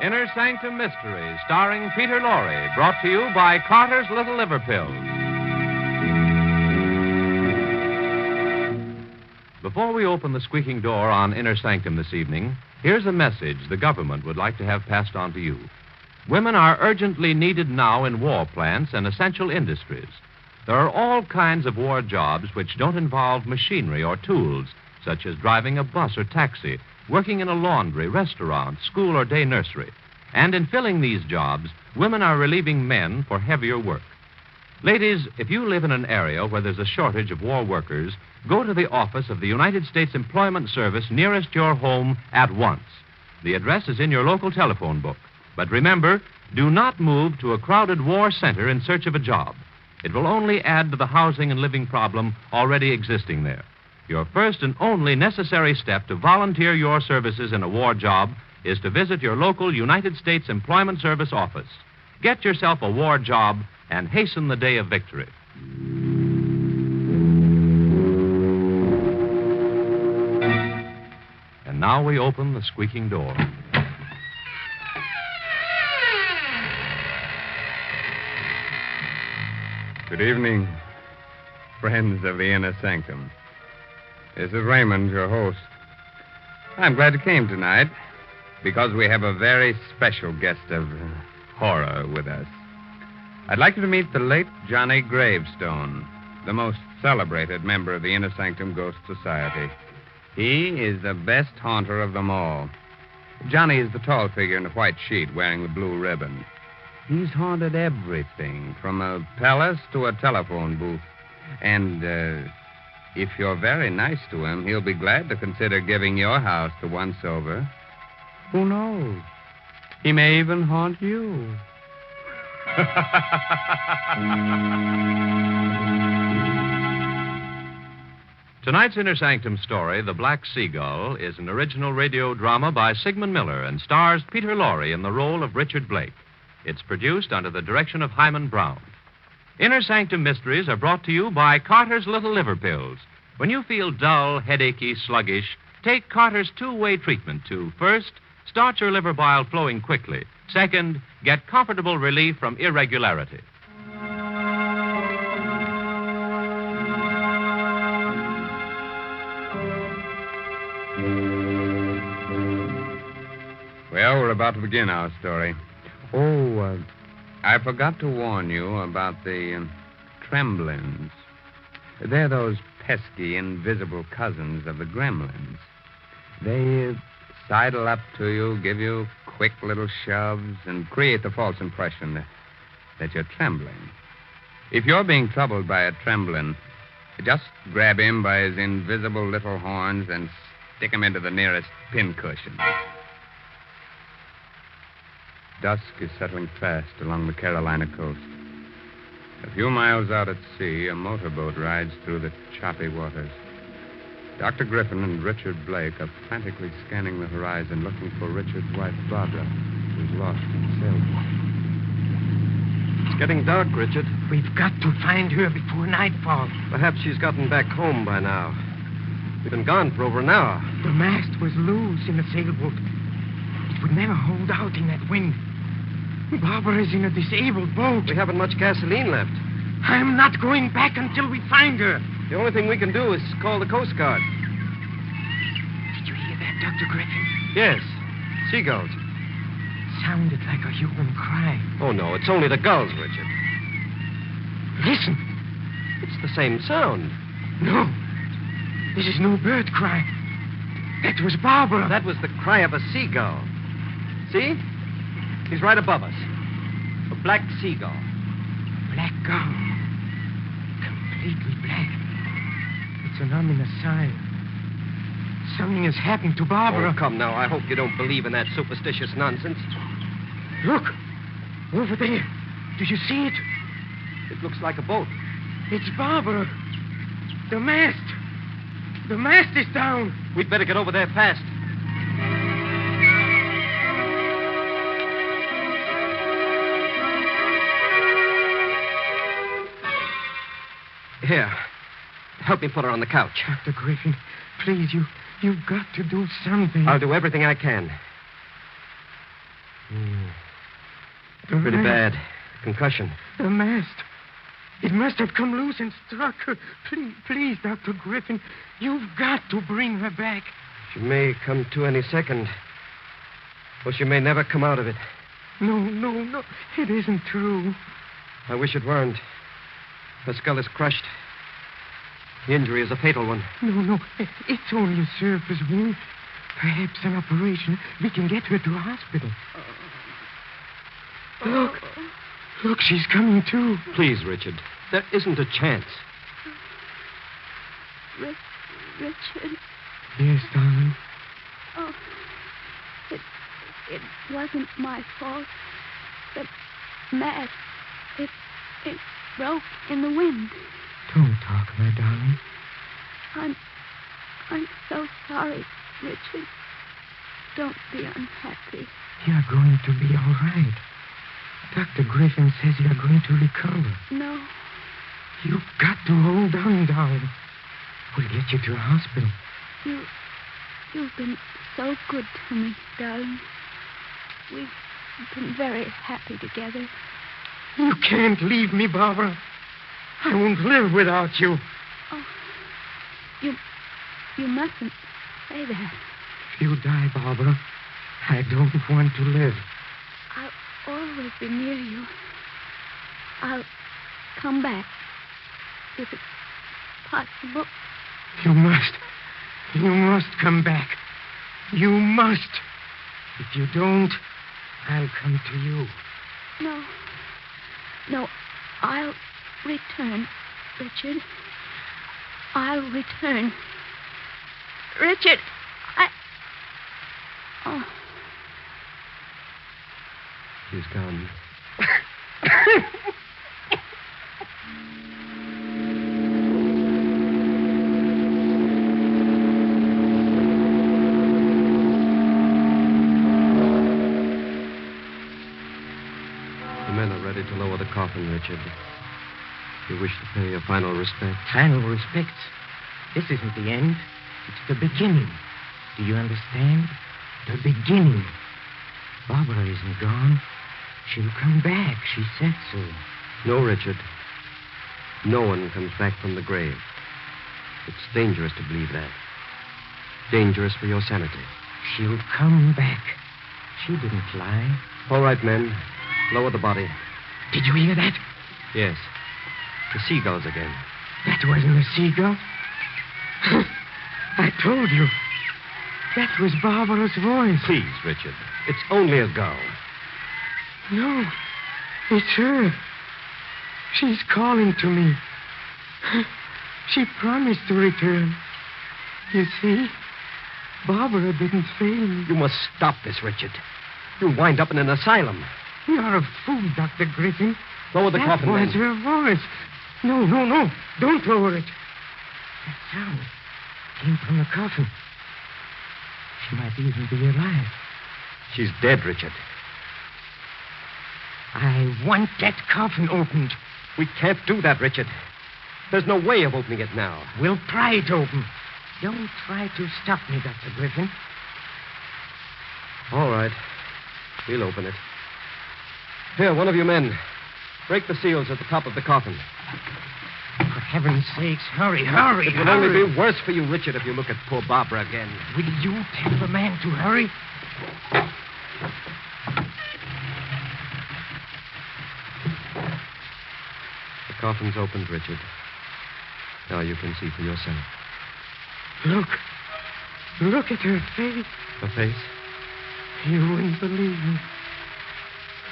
Inner Sanctum Mysteries, starring Peter Lorre, brought to you by Carter's Little Liver Pills. Before we open the squeaking door on Inner Sanctum this evening, here's a message the government would like to have passed on to you. Women are urgently needed now in war plants and essential industries. There are all kinds of war jobs which don't involve machinery or tools, such as driving a bus or taxi, working in a laundry, restaurant, school, or day nursery. And in filling these jobs, women are relieving men for heavier work. Ladies, if you live in an area where there's a shortage of war workers, go to the office of the United States Employment Service nearest your home at once. The address is in your local telephone book. But remember, do not move to a crowded war center in search of a job. It will only add to the housing and living problem already existing there. Your first and only necessary step to volunteer your services in a war job is to visit your local United States Employment Service office. Get yourself a war job and hasten the day of victory. And now we open the squeaking door. Good evening, friends of the Inner Sanctum. This is Raymond, your host. I'm glad you came tonight because we have a very special guest of horror with us. I'd like you to meet the late Johnny Gravestone, the most celebrated member of the Inner Sanctum Ghost Society. He is the best haunter of them all. Johnny is the tall figure in the white sheet wearing the blue ribbon. He's haunted everything, from a palace to a telephone booth. And, if you're very nice to him, he'll be glad to consider giving your house the once-over. Who knows? He may even haunt you. Tonight's Inner Sanctum story, The Black Seagull, is an original radio drama by Sigmund Miller and stars Peter Lorre in the role of Richard Blake. It's produced under the direction of Hyman Brown. Inner Sanctum Mysteries are brought to you by Carter's Little Liver Pills. When you feel dull, headachy, sluggish, take Carter's two-way treatment to, first, start your liver bile flowing quickly. Second, get comfortable relief from irregularity. Well, we're about to begin our story. I forgot to warn you about the tremblins. They're those pesky, invisible cousins of the gremlins. They sidle up to you, give you quick little shoves, and create the false impression that you're trembling. If you're being troubled by a tremblin, just grab him by his invisible little horns and stick him into the nearest pincushion. Dusk is settling fast along the Carolina coast. A few miles out at sea, a motorboat rides through the choppy waters. Dr. Griffin and Richard Blake are frantically scanning the horizon, looking for Richard's wife, Barbara, who's lost in the sailboat. It's getting dark, Richard. We've got to find her before nightfall. Perhaps she's gotten back home by now. We've been gone for over an hour. The mast was loose in the sailboat. It would never hold out in that wind. Barbara is in a disabled boat. We haven't much gasoline left. I'm not going back until we find her. The only thing we can do is call the Coast Guard. Did you hear that, Dr. Griffin? Yes. Seagulls. Sounded like a human cry. Oh, no, it's only the gulls, Richard. Listen. It's the same sound. No. This is no bird cry. That was Barbara. That was the cry of a seagull. See? He's right above us. A black seagull. Black gull. Completely black. It's an ominous sign. Something has happened to Barbara. Oh, come now. I hope you don't believe in that superstitious nonsense. Look. Over there. Do you see it? It looks like a boat. It's Barbara. The mast. The mast is down. We'd better get over there fast. Here. Help me put her on the couch. Dr. Griffin, please, you've got to do something. I'll do everything I can. Pretty bad. Concussion. The mast. It must have come loose and struck her. Please, Dr. Griffin, you've got to bring her back. She may come to any second. Or she may never come out of it. No. It isn't true. I wish it weren't. Her skull is crushed. The injury is a fatal one. No. It's only a surface wound. Perhaps an operation. We can get her to a hospital. Look, she's coming too. Please, Richard. There isn't a chance. Richard. Yes, darling. Oh, it wasn't my fault. The mast, it broke in the wind. Don't talk, my darling. I'm so sorry, Richard. Don't be unhappy. You're going to be all right. Dr. Griffin says you're going to recover. No. You've got to hold on, darling. We'll get you to a hospital. You've been so good to me, darling. We've been very happy together. You can't leave me, Barbara. I won't live without you. Oh, you mustn't say that. If you die, Barbara, I don't want to live. I'll always be near you. I'll come back if it's possible. You must come back. You must. If you don't, I'll come to you. No, I'll return, Richard. I'll return. Richard, Oh. She's gone. The men are ready to lower the coffin, Richard. You wish to pay your final respects? Final respects. This isn't the end. It's the beginning. Do you understand? The beginning. Barbara isn't gone. She'll come back. She said so. No, Richard. No one comes back from the grave. It's dangerous to believe that. Dangerous for your sanity. She'll come back. She didn't lie. All right, men. Lower the body. Did you hear that? Yes. The seagulls again. That wasn't a seagull. I told you. That was Barbara's voice. Please, Richard. It's only a gull. No, it's her. She's calling to me. She promised to return. You see, Barbara didn't fail me. You must stop this, Richard. You'll wind up in an asylum. You're a fool, Dr. Griffin. Lower the coffin, That was men. her voice. No. Don't lower it. That sound came from the coffin. She might even be alive. She's dead, Richard. I want that coffin opened. We can't do that, Richard. There's no way of opening it now. We'll pry it open. Don't try to stop me, Dr. Griffin. All right. We'll open it. Here, one of you men. Break the seals at the top of the coffin. For heaven's sakes, hurry. It will only be worse for you, Richard, if you look at poor Barbara again. Will you tell the man to hurry? The coffin's opened, Richard. Now you can see for yourself. Look at her face. Her face? You wouldn't believe me.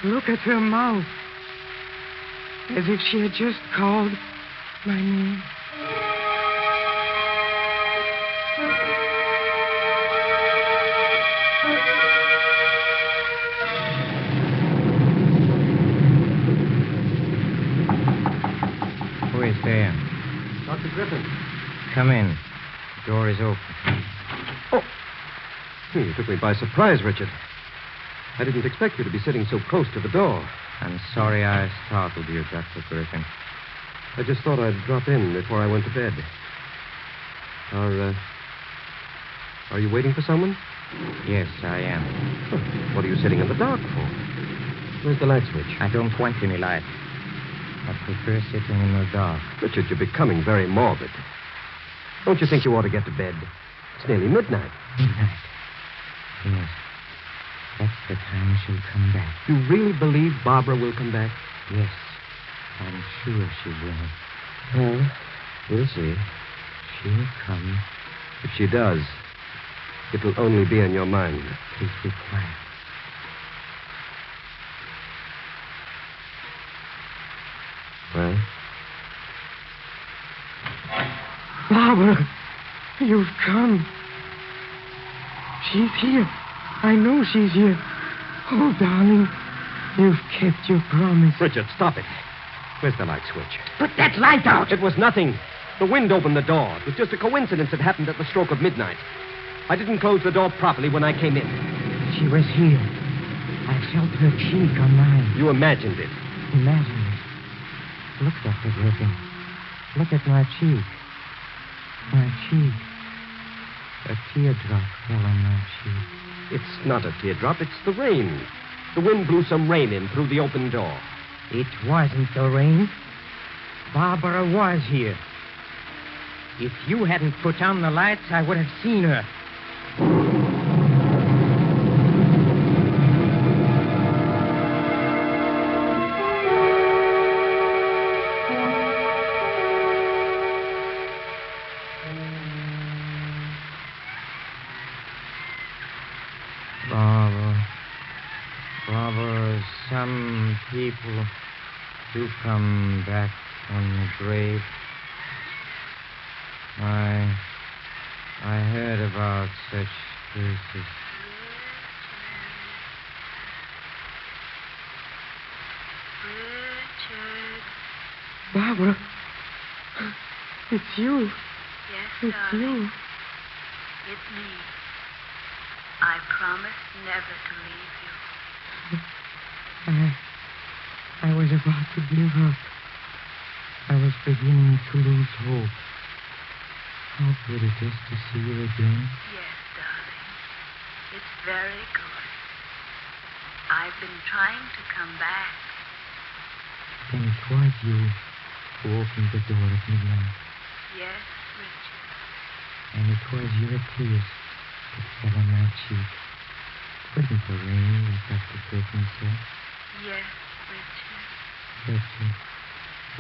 Look at her mouth. As if she had just called my name. Who is there? Dr. Griffin. Come in. The door is open. Oh. You took me by surprise, Richard. I didn't expect you to be sitting so close to the door. I'm sorry I startled you, Dr. Griffin. I just thought I'd drop in before I went to bed. Are you waiting for someone? Yes, I am. What are you sitting in the dark for? Where's the light switch? I don't want any light. I prefer sitting in the dark. Richard, you're becoming very morbid. Don't you think you ought to get to bed? It's nearly midnight. Midnight. Yes. That's the time she'll come back. You really believe Barbara will come back? Yes. I'm sure she will. Well, we'll see. She'll come. If she does, it'll only be in your mind. Please be quiet. Well? Barbara, you've come. She's here. I know she's here. Oh, darling, you've kept your promise. Richard, stop it. Where's the light switch? Put that light out. It was nothing. The wind opened the door. It was just a coincidence it happened at the stroke of midnight. I didn't close the door properly when I came in. She was here. I felt her cheek on mine. You imagined it. Imagine it. Look, Dr. Griffin. Look at my cheek. My cheek. A teardrop fell on my cheek. It's not a teardrop. It's the rain. The wind blew some rain in through the open door. It wasn't the rain. Barbara was here. If you hadn't put on the lights, I would have seen her. Barbara, some people do come back from the grave. I heard about such cases. Richard. Barbara, it's you. Yes, It's darling. you. It's me. I promise never to leave you. I was about to give up. I was beginning to lose hope. How good it is to see you again. Yes, darling. It's very good. I've been trying to come back. Then it was you who opened the door at midnight. Yes, Richard. And it was your tears that fell on my cheek. Wasn't the rain, as Dr. Griffin said? Yes, Richard. Richard,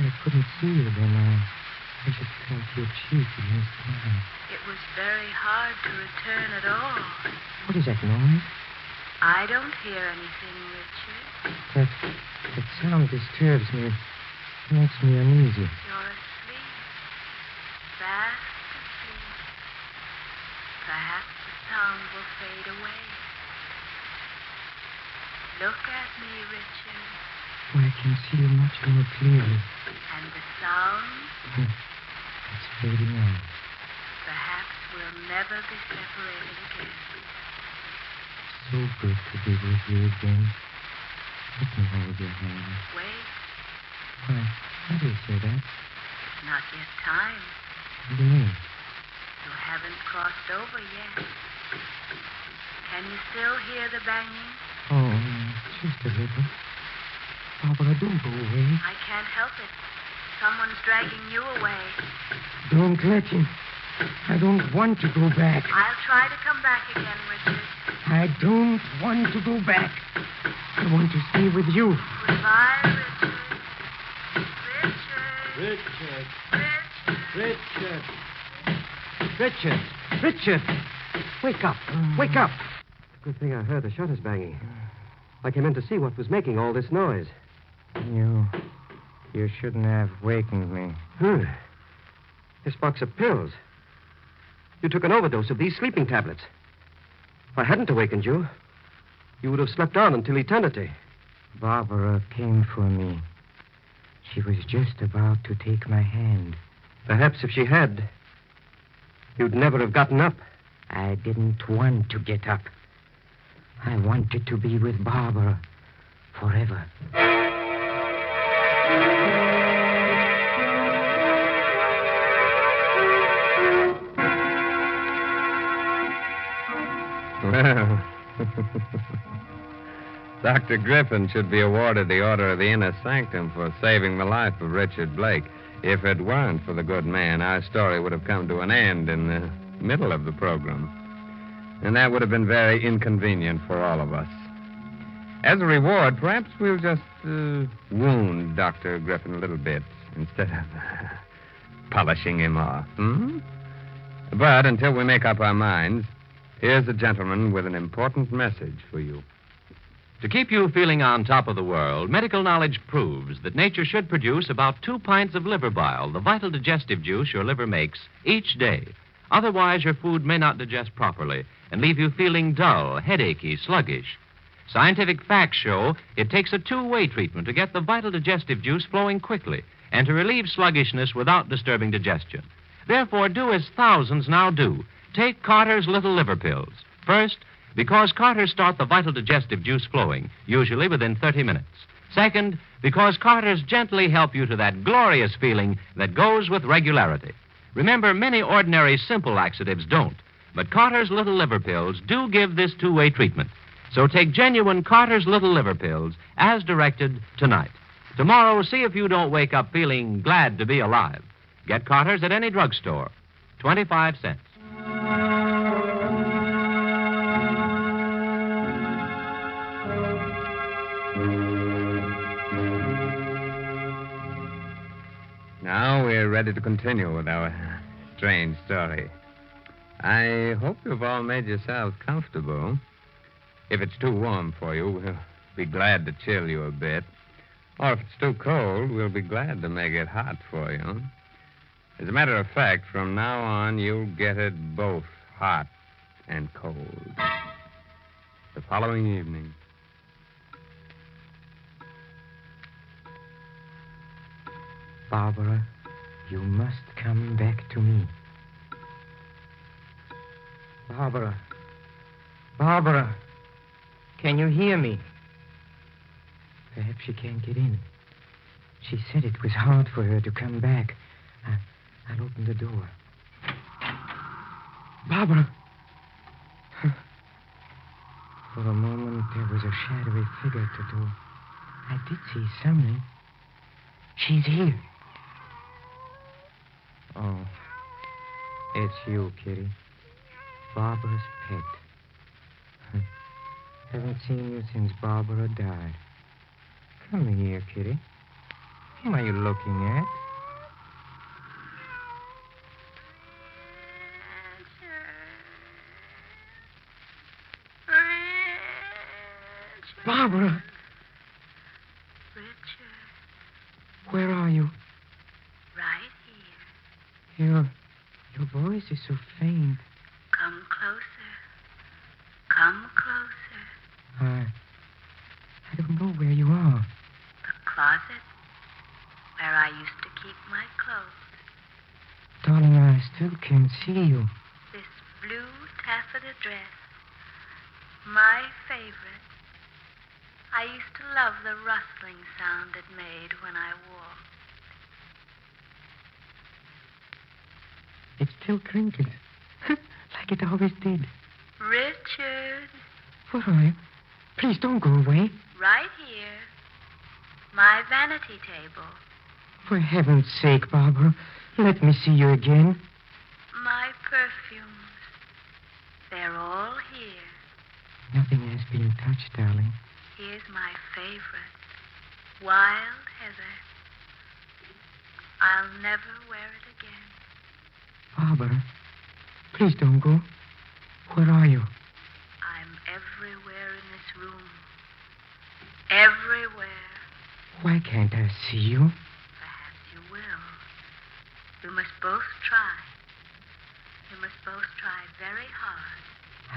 I couldn't see you then. I just felt your cheek against mine. It was very hard to return at all. What is that noise? I don't hear anything, Richard. That sound disturbs me. It makes me uneasy. You're asleep. Fast asleep. Perhaps the sound will fade away. Look at me, Richard. Oh, I can see you much more clearly. And the sound, It's fading out. perhaps we'll never be separated again. So good to be with you again. Let me hold your hand. Wait, Why do you say that? it's not yet time. What do you mean? You haven't crossed over yet. Can you still hear the banging? Oh, just a little. Barbara, don't go away. I can't help it. Someone's dragging you away. Don't let him. I don't want to go back. I'll try to come back again, Richard. I don't want to go back. I want to stay with you. Goodbye, Richard. Richard. Richard. Richard. Richard. Wake up. Wake up. Good thing I heard the shutters banging. I came in to see what was making all this noise. You shouldn't have wakened me. This box of pills. You took an overdose of these sleeping tablets. If I hadn't awakened you, you would have slept on until eternity. Barbara came for me. She was just about to take my hand. Perhaps if she had, you'd never have gotten up. I didn't want to get up. I wanted to be with Barbara forever. Well, Dr. Griffin should be awarded the Order of the Inner Sanctum for saving the life of Richard Blake. If it weren't for the good man, our story would have come to an end in the middle of the program. And that would have been very inconvenient for all of us. As a reward, perhaps we'll just wound Dr. Griffin a little bit instead of polishing him off. But until we make up our minds, here's a gentleman with an important message for you. To keep you feeling on top of the world, medical knowledge proves that nature should produce about 2 pints of liver bile, the vital digestive juice your liver makes, each day. Otherwise, your food may not digest properly and leave you feeling dull, headachy, sluggish. Scientific facts show it takes a two-way treatment to get the vital digestive juice flowing quickly and to relieve sluggishness without disturbing digestion. Therefore, do as thousands now do. Take Carter's Little Liver Pills. First, because Carters start the vital digestive juice flowing, usually within 30 minutes. Second, because Carters gently help you to that glorious feeling that goes with regularity. Remember, many ordinary simple laxatives don't, but Carter's Little Liver Pills do give this two-way treatment. So take genuine Carter's Little Liver Pills as directed tonight. Tomorrow, see if you don't wake up feeling glad to be alive. Get Carter's at any drugstore. 25 cents. Now we're ready to continue with our strange story. I hope you've all made yourselves comfortable. If it's too warm for you, we'll be glad to chill you a bit. Or if it's too cold, we'll be glad to make it hot for you. As a matter of fact, from now on, you'll get it both hot and cold. The following evening. Barbara, you must come back to me. Barbara. Barbara. Can you hear me? Perhaps she can't get in. She said it was hard for her to come back. I'll open the door. Barbara. For a moment, there was a shadowy figure at the door. I did see something. She's here. Oh, it's you, Kitty. Barbara's pet. Haven't seen you since Barbara died. Come here, Kitty. Whom are you looking at? Barbara! Richard. Where are you? Right here. Your voice is so faint. Come closer. Come closer. I don't know where you are. The closet where I used to keep my clothes. Darling, I still can't see you. This blue taffeta dress. My favorite. I used to love the rustling sound it made when I walked. It still crinkles. Like it always did. Richard. Where are you? Please don't go away. Right here. My vanity table. For heaven's sake, Barbara, let me see you again. My perfumes. They're all here. Nothing has been touched, darling. Here's my favorite. Wild heather. I'll never wear it again. Barbara, please don't go. Where are you? I'm everywhere in this room. Everywhere. Why can't I see you? Perhaps you will. We must both try. We must both try very hard.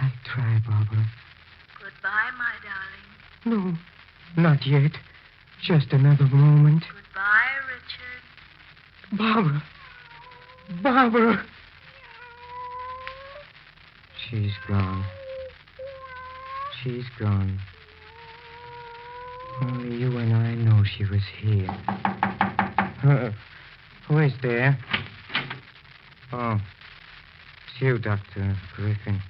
I'll try, Barbara. Goodbye, my darling. No, not yet. Just another moment. Goodbye, Richard. Barbara. Barbara. She's gone. She's gone. Only you and I know she was here. Who is there? Oh, it's you, Dr. Griffin.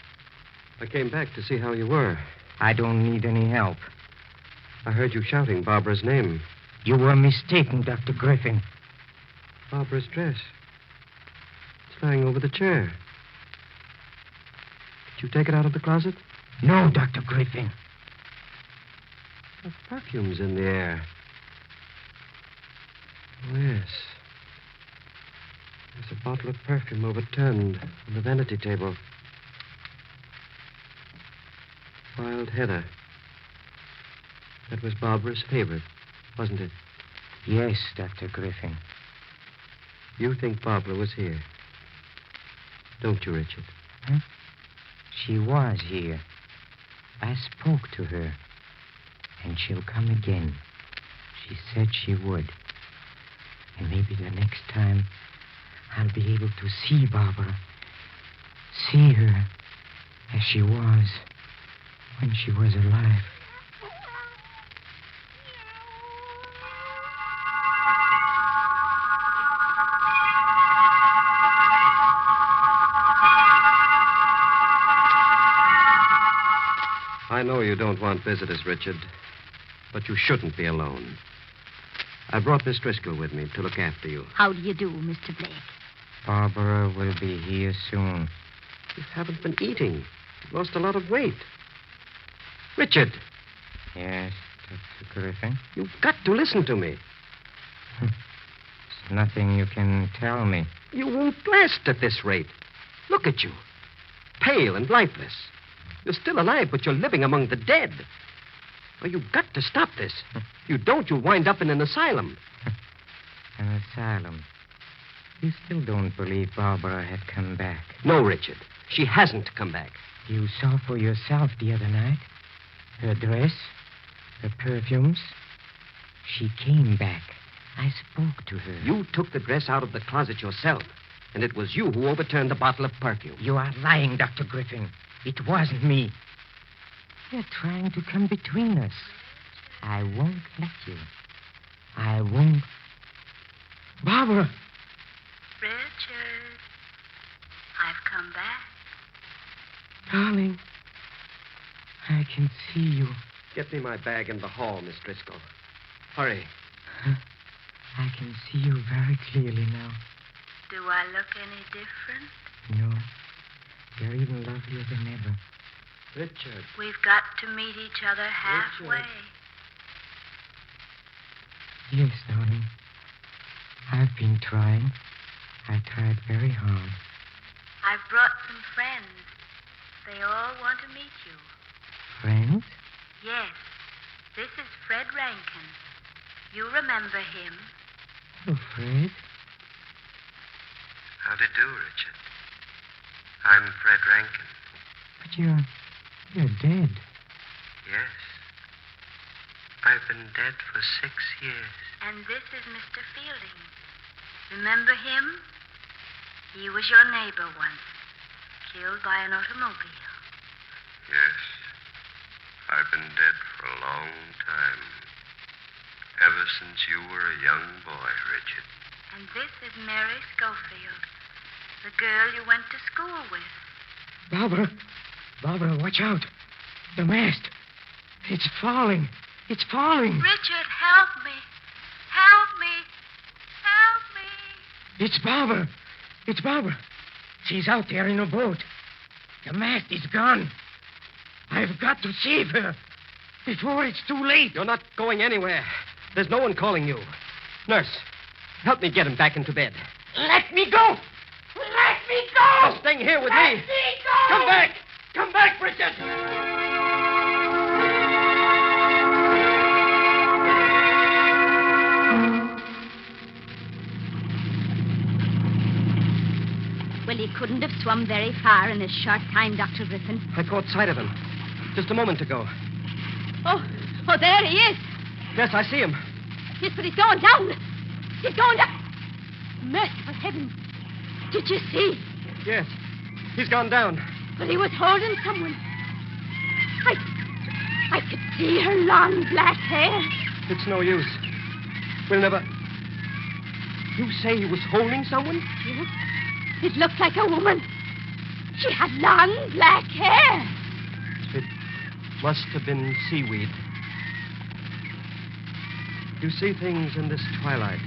I came back to see how you were. I don't need any help. I heard you shouting Barbara's name. You were mistaken, Dr. Griffin. Barbara's dress. It's lying over the chair. Did you take it out of the closet? No, Dr. Griffin. The perfume's in the air. Oh, yes. There's a bottle of perfume overturned on the vanity table. Wild heather. That was Barbara's favorite, wasn't it? Yes, Dr. Griffin. You think Barbara was here? Don't you, Richard? Huh? She was here. I spoke to her. And she'll come again. She said she would. And maybe the next time I'll be able to see Barbara. See her as she was when she was alive. I know you don't want visitors, Richard, but you shouldn't be alone. I brought Miss Driscoll with me to look after you. How do you do, Mr. Blake? Barbara will be here soon. You haven't been eating. You've lost a lot of weight. Richard, Yes, Dr. Griffin? you've got to listen to me. There's nothing you can tell me. You won't last at this rate. Look at you. Pale and lifeless. You're still alive, but you're living among the dead. Well, you've got to stop this. If you don't, you'll wind up in an asylum. An asylum. You still don't believe Barbara had come back. No, Richard. She hasn't come back. You saw for yourself the other night. Her dress, her perfumes. She came back. I spoke to her. You took the dress out of the closet yourself, and it was you who overturned the bottle of perfume. You are lying, Dr. Griffin. It wasn't me. You're trying to come between us. I won't let you. I won't. Barbara! Richard, I've come back. Darling, I can see you. Get me my bag in the hall, Miss Driscoll. Hurry. I can see you very clearly now. Do I look any different? No, you're even lovelier than ever. Richard. We've got to meet each other halfway. Yes, darling. I've been trying. I tried very hard. I've brought some friends. They all want to meet you. Friends? Yes. This is Fred Rankin. You remember him? Hello, Fred. How do you do, Richard? I'm Fred Rankin. But you're dead. Yes. I've been dead for 6 years. And this is Mr. Fielding. Remember him? He was your neighbor once, killed by an automobile. Yes. I've been dead for a long time. Ever since you were a young boy, Richard. And this is Mary Schofield, the girl you went to school with. Barbara! Barbara, watch out. The mast. It's falling. It's falling. Richard, help me. Help me. Help me. It's Barbara. It's Barbara. She's out there in a boat. The mast is gone. I've got to save her before it's too late. You're not going anywhere. There's no one calling you. Nurse, help me get him back into bed. Let me go. Let me go. You're staying here with Let me. me go. Come back. Come back, Richard. Well, he couldn't have swum very far in this short time, Dr. Griffin. I caught sight of him just a moment ago. Oh, there he is. Yes, I see him. Yes, but he's going down. He's going down. Merciful heavens. Did you see? Yes, he's gone down. But he was holding someone. I could see her long black hair. It's no use. We'll never... You say he was holding someone? Yes. It looked like a woman. She had long black hair. It must have been seaweed. You see things in this twilight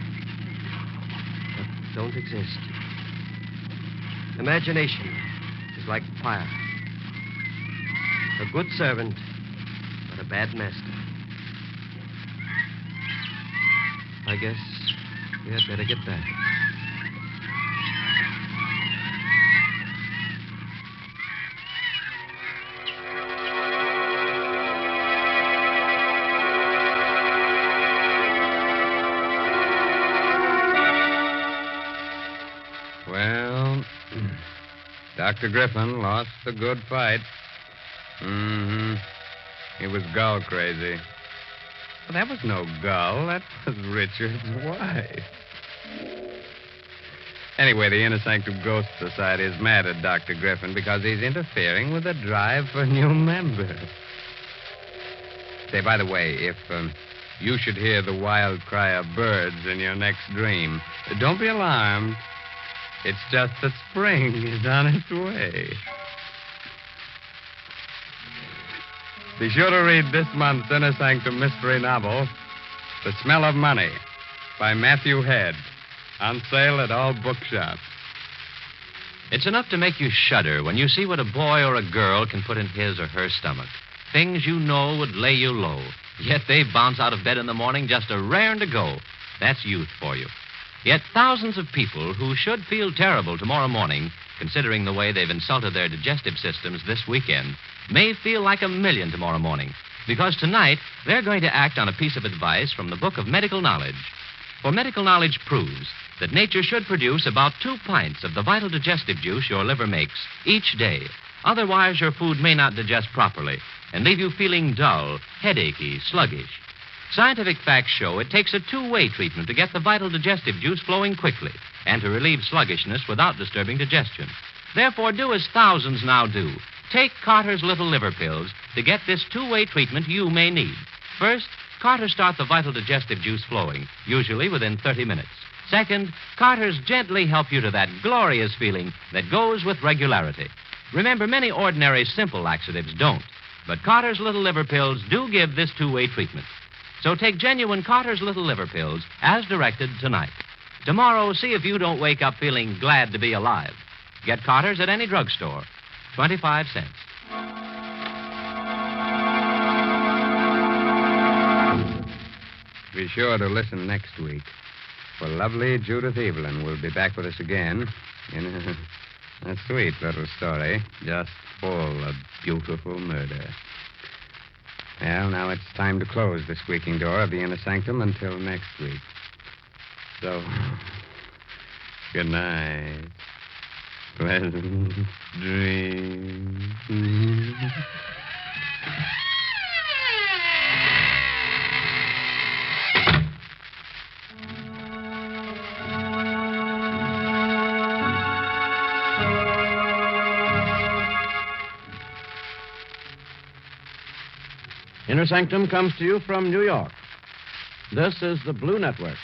that don't exist. Imagination is like fire. A good servant, but a bad master. I guess we had better get back. Well, Dr. Griffin lost the good fight. Mm-hmm. He was gull crazy. But that was no gull. That was Richard's wife. Anyway, the Inner Sanctum Ghost Society is mad at Dr. Griffin because he's interfering with the drive for new members. Say, by the way, if you should hear the wild cry of birds in your next dream, don't be alarmed. It's just that spring is on its way. Be sure to read this month's Inner Sanctum mystery novel, The Smell of Money, by Matthew Head, on sale at all bookshops. It's enough to make you shudder when you see what a boy or a girl can put in his or her stomach. Things you know would lay you low, yet they bounce out of bed in the morning just a raring to go. That's youth for you. Yet thousands of people who should feel terrible tomorrow morning, considering the way they've insulted their digestive systems this weekend, may feel like a million tomorrow morning, because tonight they're going to act on a piece of advice from the Book of Medical Knowledge. For medical knowledge proves that nature should produce about 2 pints of the vital digestive juice your liver makes each day. Otherwise, your food may not digest properly and leave you feeling dull, headachy, sluggish. Scientific facts show it takes a 2-way treatment to get the vital digestive juice flowing quickly and to relieve sluggishness without disturbing digestion. Therefore, do as thousands now do. Take Carter's Little Liver Pills to get this 2-way treatment you may need. First, Carter's start the vital digestive juice flowing, usually within 30 minutes. Second, Carter's gently help you to that glorious feeling that goes with regularity. Remember, many ordinary simple laxatives don't, but Carter's Little Liver Pills do give this 2-way treatment. So take genuine Carter's Little Liver Pills as directed tonight. Tomorrow, see if you don't wake up feeling glad to be alive. Get Carter's at any drugstore. 25 cents. Be sure to listen next week, for lovely Judith Evelyn will be back with us again in a sweet little story just full of beautiful murder. Well, now it's time to close the squeaking door of the Inner Sanctum until next week. So, good night. Pleasant dreams. Inner Sanctum comes to you from New York. This is the Blue Network.